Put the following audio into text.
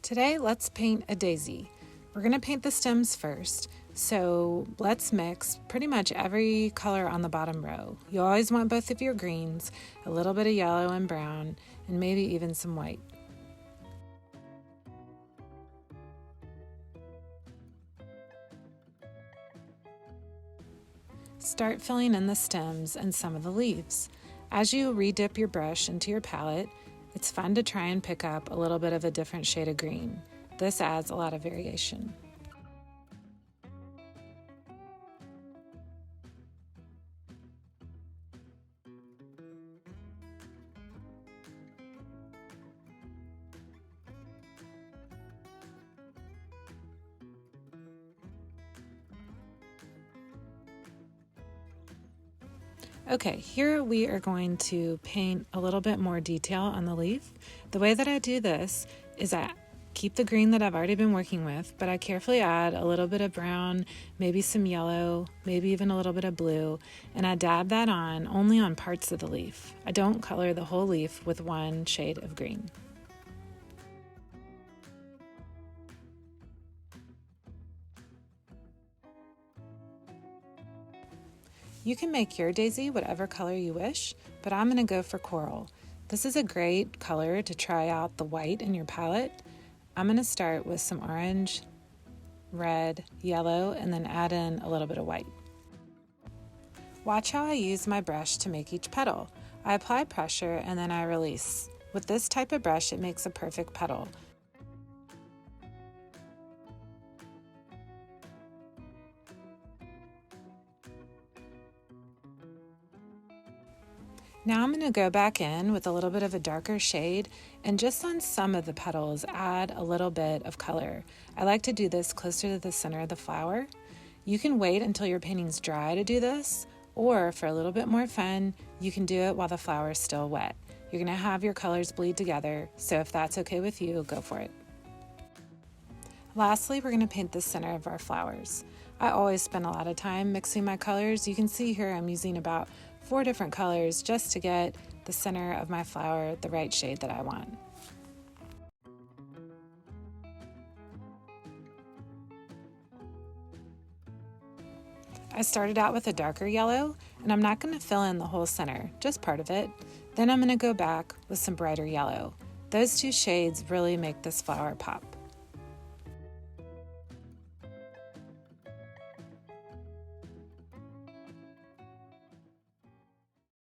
Today, let's paint a daisy. We're going to paint the stems first, so let's mix pretty much every color on the bottom row. You always want both of your greens, a little bit of yellow and brown, and maybe even some white. Start filling in the stems and some of the leaves. As you re-dip your brush into your palette, it's fun to try and pick up a little bit of a different shade of green. This adds a lot of variation. Okay, here we are going to paint a little bit more detail on the leaf. The way that I do this is I keep the green that I've already been working with, but I carefully add a little bit of brown, maybe some yellow, maybe even a little bit of blue, and I dab that on only on parts of the leaf. I don't color the whole leaf with one shade of green. You can make your daisy whatever color you wish, but I'm going to go for coral. This is a great color to try out the white in your palette. I'm going to start with some orange, red, yellow, and then add in a little bit of white. Watch how I use my brush to make each petal. I apply pressure and then I release. With this type of brush, it makes a perfect petal. Now I'm going to go back in with a little bit of a darker shade and just on some of the petals add a little bit of color. I like to do this closer to the center of the flower. You can wait until your painting's dry to do this, or for a little bit more fun, you can do it while the flower is still wet. You're going to have your colors bleed together, so if that's okay with you, go for it. Lastly, we're going to paint the center of our flowers. I always spend a lot of time mixing my colors. You can see here I'm using about 4 different colors just to get the center of my flower the right shade that I want. I started out with a darker yellow, and I'm not going to fill in the whole center, just part of it. Then I'm going to go back with some brighter yellow. Those 2 shades really make this flower pop.